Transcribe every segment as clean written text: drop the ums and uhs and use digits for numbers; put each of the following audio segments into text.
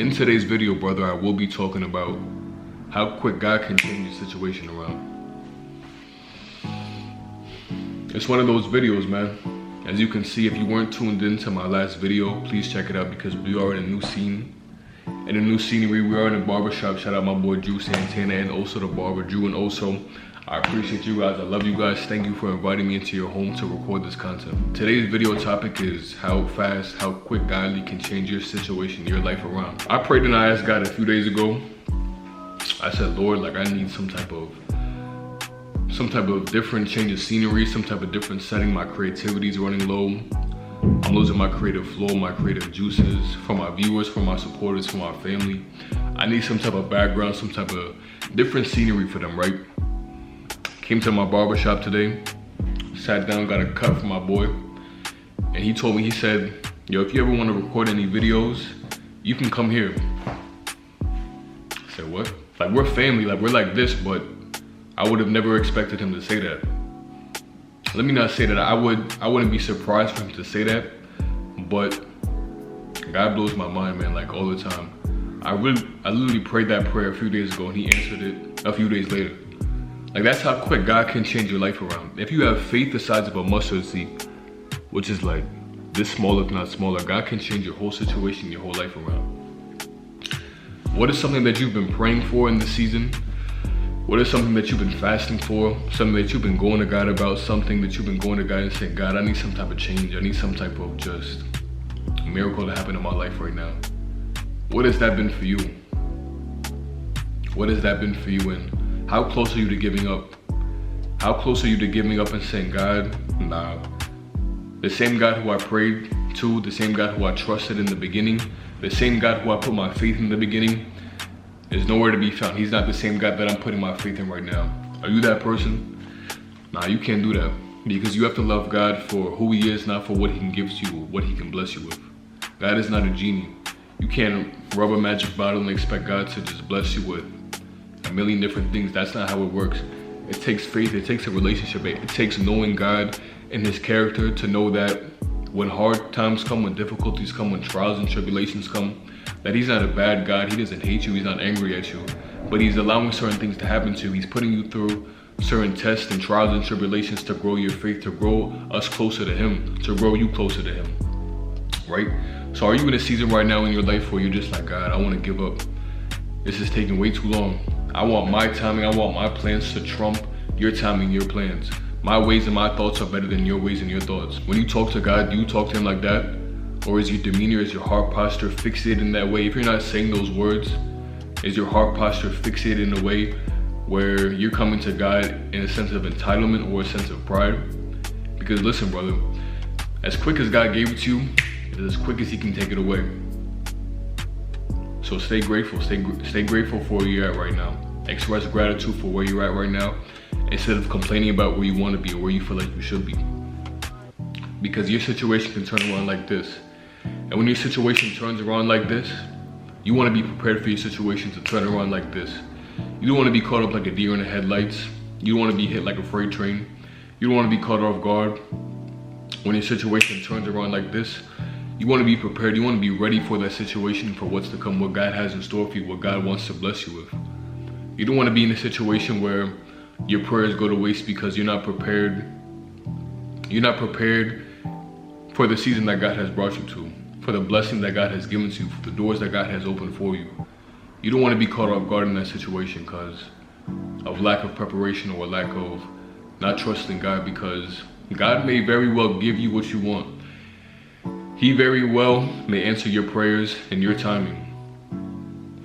In today's video, brother, I will be talking about how quick God can change your situation around. It's one of those videos, man. As you can see, if you weren't tuned into my last video, please check it out because we are in a new scene. In a new scenery, we are in a barbershop. Shout out my boy Drew Santana and also the barber Drew. And also, I appreciate you guys. I love you guys. Thank you for inviting me into your home to record this content. Today's video topic is how fast, how quick God can change your situation, your life around. I prayed and I asked God a few days ago. I said, Lord, like I need some type of different change of scenery, some type of different setting. My creativity is running low. I'm losing my creative flow, my creative juices. For my viewers, for my supporters, for my family, I need some type of background, some type of different scenery for them, right? Came to my barbershop today, sat down, got a cut from my boy, and he told me, he said, yo, if you ever want to record any videos, you can come here. I said, what? Like, we're family, like we're like this, but I would have never expected him to say that. Let me not say that I wouldn't be surprised for him to say that, but God blows my mind, man, like all the time. I literally prayed that prayer a few days ago and he answered it a few days later. Like, that's how quick God can change your life around. If you have faith the size of a mustard seed, which is like this small if not smaller, God can change your whole situation, your whole life around. What is something that you've been praying for in this season? What is something that you've been fasting for? Something that you've been going to God about? Something that you've been going to God and saying, God, I need some type of change. I need some type of just miracle to happen in my life right now. What has that been for you? What has that been for you? And how close are you to giving up? How close are you to giving up and saying, God, nah. The same God who I prayed to, the same God who I trusted in the beginning, the same God who I put my faith in the beginning, is nowhere to be found. He's not the same God that I'm putting my faith in right now. Are you that person? Nah, you can't do that. Because you have to love God for who he is, not for what he can give to you, what he can bless you with. God is not a genie. You can't rub a magic bottle and expect God to just bless you with a million different things. That's not how it works. It takes faith, it takes a relationship. It takes knowing God and his character to know that when hard times come, when difficulties come, when trials and tribulations come, that he's not a bad God. He doesn't hate you, he's not angry at you, but he's allowing certain things to happen to you. He's putting you through certain tests and trials and tribulations to grow your faith, to grow us closer to him, to grow you closer to him, right? So are you in a season right now in your life where you're just like, God, I want to give up. This is taking way too long. I want my timing, I want my plans to trump your timing, your plans. My ways and my thoughts are better than your ways and your thoughts. When you talk to God, do you talk to him like that? Or is your demeanor, is your heart posture fixated in that way? If you're not saying those words, is your heart posture fixated in a way where you're coming to God in a sense of entitlement or a sense of pride? Because listen, brother, as quick as God gave it to you, it is as quick as he can take it away. So stay grateful, stay grateful for where you're at right now. Express gratitude for where you're at right now instead of complaining about where you want to be or where you feel like you should be. Because your situation can turn around like this. And when your situation turns around like this, you want to be prepared for your situation to turn around like this. You don't want to be caught up like a deer in the headlights. You don't want to be hit like a freight train. You don't want to be caught off guard. When your situation turns around like this, you want to be prepared. You want to be ready for that situation, for what's to come, what God has in store for you, what God wants to bless you with. You don't want to be in a situation where your prayers go to waste because you're not prepared. You're not prepared for the season that God has brought you to, for the blessing that God has given to you, for the doors that God has opened for you. You don't want to be caught off guard in that situation because of lack of preparation or lack of not trusting God, because God may very well give you what you want. He very well may answer your prayers in your timing.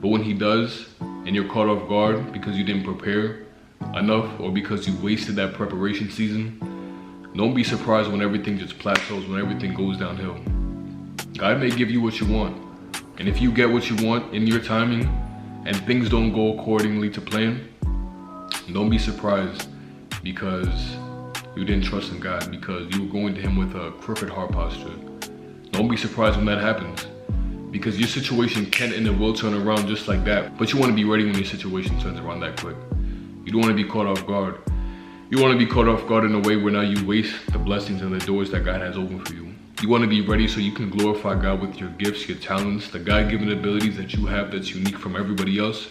But when he does, and you're caught off guard because you didn't prepare enough or because you wasted that preparation season, don't be surprised when everything just plateaus, when everything goes downhill. God may give you what you want. And if you get what you want in your timing and things don't go accordingly to plan, don't be surprised because you didn't trust in God, because you were going to him with a crooked heart posture. Don't be surprised when that happens, because your situation can and it will turn around just like that. But you want to be ready when your situation turns around that quick. You don't want to be caught off guard. You want to be caught off guard in a way where now you waste the blessings and the doors that God has opened for you. You want to be ready so you can glorify God with your gifts, your talents, the God-given abilities that you have that's unique from everybody else.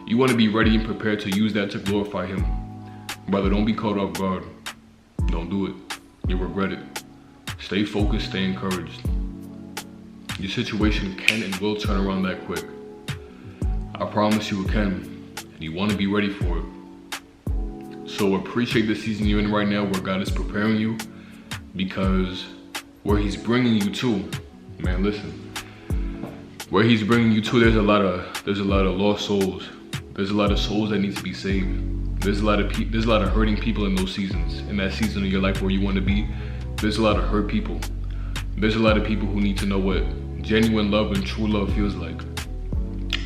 You want to be ready and prepared to use that to glorify Him. Brother, don't be caught off guard. Don't do it. You'll regret it. Stay focused, stay encouraged. Your situation can and will turn around that quick. I promise you it can, and you want to be ready for it. So appreciate the season you're in right now, where God is preparing you, because where He's bringing you to, man, listen, where He's bringing you to, there's a lot of lost souls. There's a lot of souls that need to be saved. There's a lot of hurting people in those seasons, in that season of your life where you want to be. There's a lot of hurt people. There's a lot of people who need to know what genuine love and true love feels like.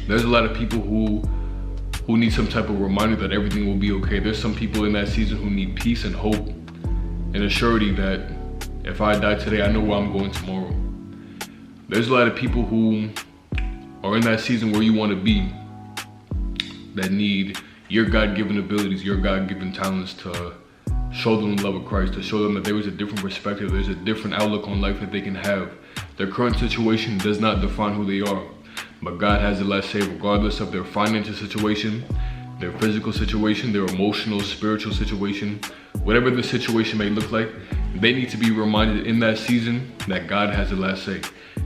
There's a lot of people who need some type of reminder that everything will be okay. There's some people in that season who need peace and hope and a surety that if I die today, I know where I'm going tomorrow. There's a lot of people who are in that season where you want to be, that need your God-given abilities, your God-given talents to show them the love of Christ, to show them that there is a different perspective, there's a different outlook on life that they can have. Their current situation does not define who they are, but God has the last say, regardless of their financial situation, their physical situation, their emotional, spiritual situation, whatever the situation may look like. They need to be reminded in that season that God has the last say.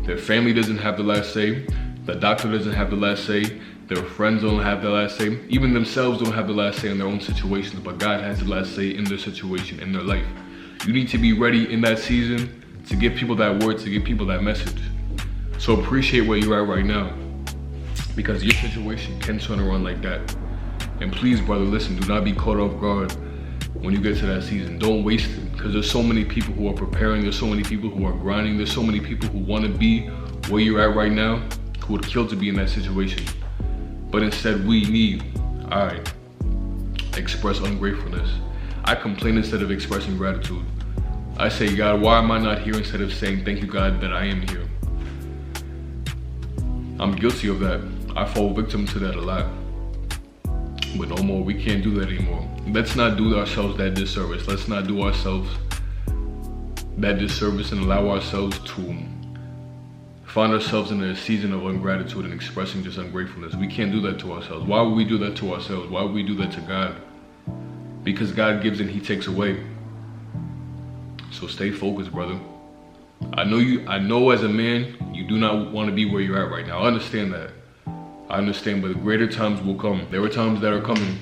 Their family doesn't have the last say. The doctor doesn't have the last say. Their friends don't have the last say. Even themselves don't have the last say in their own situations, but God has the last say in their situation, in their life. You need to be ready in that season to give people that word, to give people that message. So appreciate where you're at right now, because your situation can turn around like that. And please, brother, listen, do not be caught off guard when you get to that season. Don't waste it, because there's so many people who are preparing, there's so many people who are grinding, there's so many people who want to be where you're at right now, who would kill to be in that situation. But instead I express ungratefulness. I complain instead of expressing gratitude. I say, God, why am I not here, instead of saying, thank you, God, that I am here. I'm guilty of that. I fall victim to that a lot. But no more, we can't do that anymore. Let's not do ourselves that disservice. Let's not do ourselves that disservice and allow ourselves to find ourselves in a season of ingratitude and expressing just ungratefulness. We can't do that to ourselves. Why would we do that to ourselves? Why would we do that to God? Because God gives and He takes away. So stay focused, brother. I know as a man, you do not want to be where you're at right now. I understand that. I understand, but greater times will come. There are times that are coming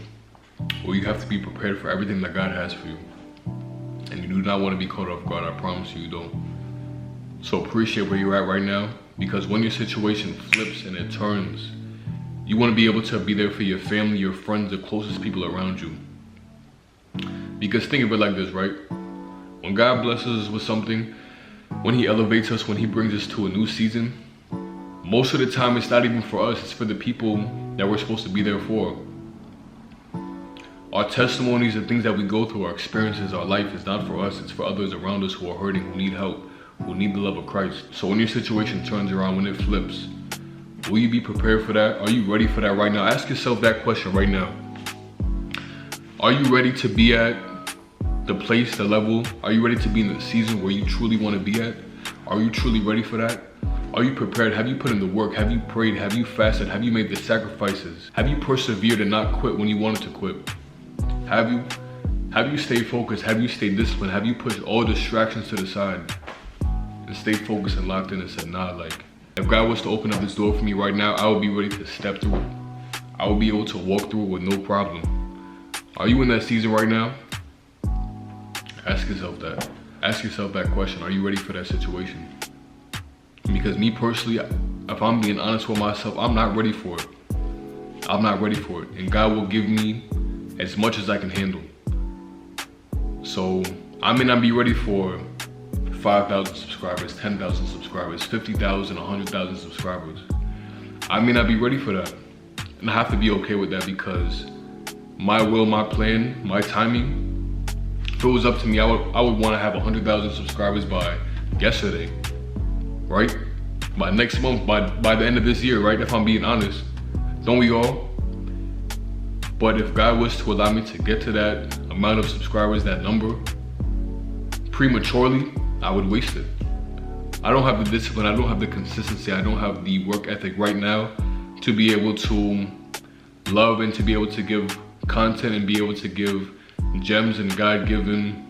where you have to be prepared for everything that God has for you. And you do not want to be caught off guard. I promise you don't. So appreciate where you're at right now, because when your situation flips and it turns, you want to be able to be there for your family, your friends, the closest people around you. Because think of it like this, right? When God blesses us with something, when He elevates us, when He brings us to a new season, most of the time it's not even for us, it's for the people that we're supposed to be there for. Our testimonies, the things that we go through, our experiences, our life is not for us, it's for others around us who are hurting, who need help, who need the love of Christ. So when your situation turns around, when it flips, will you be prepared for that? Are you ready for that right now? Ask yourself that question right now. Are you ready to be at the place, the level? Are you ready to be in the season where you truly want to be at? Are you truly ready for that? Are you prepared? Have you put in the work? Have you prayed? Have you fasted? Have you made the sacrifices? Have you persevered and not quit when you wanted to quit? Have you stayed focused? Have you stayed disciplined? Have you pushed all distractions to the side and stayed focused and locked in and said, nah, like, if God was to open up this door for me right now, I would be ready to step through it. I would be able to walk through it with no problem. Are you in that season right now? Ask yourself that. Ask yourself that question. Are you ready for that situation? Because me personally, if I'm being honest with myself, I'm not ready for it. I'm not ready for it. And God will give me as much as I can handle. So I may not be ready for 5,000 subscribers, 10,000 subscribers, 50,000, 100,000 subscribers. I may not be ready for that. And I have to be okay with that, because my will, my plan, my timing, if it was up to me, I would want to have 100,000 subscribers by yesterday, right? By next month, by the end of this year, right? If I'm being honest, don't we all? But if God was to allow me to get to that amount of subscribers, that number, prematurely, I would waste it. I don't have the discipline, I don't have the consistency, I don't have the work ethic right now to be able to love and to be able to give content and be able to give gems and God-given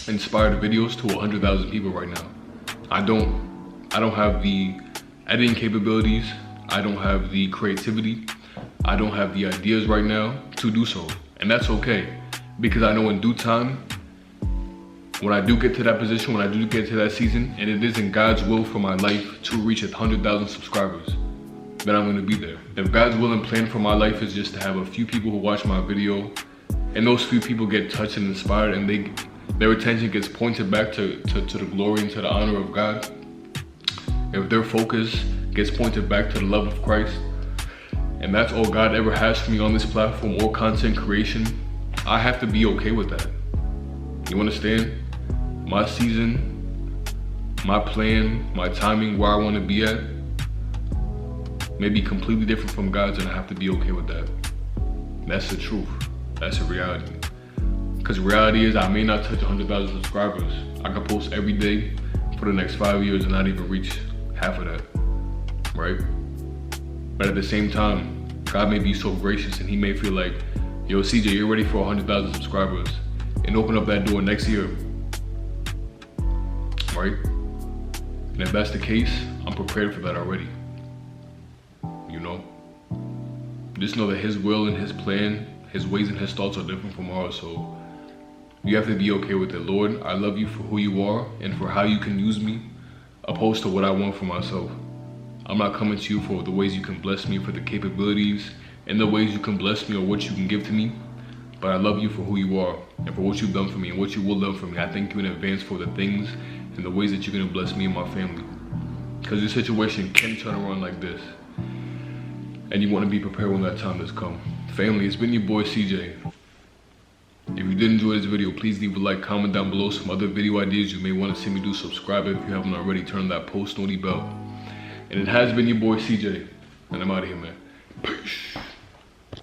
inspired videos to 100,000 people right now. I don't have the editing capabilities, I don't have the creativity, I don't have the ideas right now to do so. And that's okay, because I know in due time, when I do get to that position, when I do get to that season, and it is in God's will for my life to reach 100,000 subscribers, then I'm gonna be there. If God's will and plan for my life is just to have a few people who watch my video, and those few people get touched and inspired, and their attention gets pointed back to the glory and to the honor of God, if their focus gets pointed back to the love of Christ, and that's all God ever has for me on this platform or content creation, I have to be okay with that. You understand? My season, my plan, my timing, where I want to be at may be completely different from God's, and I have to be okay with that. That's the truth. That's the reality. Because reality is I may not touch 100,000 subscribers. I can post every day for the next 5 years and not even reach half of that, right? But at the same time, God may be so gracious and he may feel like, yo, CJ, you're ready for 100,000 subscribers, and open up that door next year, right? And if that's the case, I'm prepared for that already, you know? Just know that his will and his plan, his ways and his thoughts are different from ours, so you have to be okay with it. Lord, I love you for who you are and for how you can use me, opposed to what I want for myself. I'm not coming to you for the ways you can bless me, for the capabilities and the ways you can bless me or what you can give to me. But I love you for who you are and for what you've done for me and what you will do for me. I thank you in advance for the things and the ways that you're gonna bless me and my family. Because your situation can turn around like this. And you wanna be prepared when that time does come. Family, it's been your boy CJ. If you did enjoy this video, please leave a like, comment down below some other video ideas you may wanna see me do. Subscribe if you haven't already, turn that post noti bell. And it has been your boy CJ, and I'm out of here, man. Peace.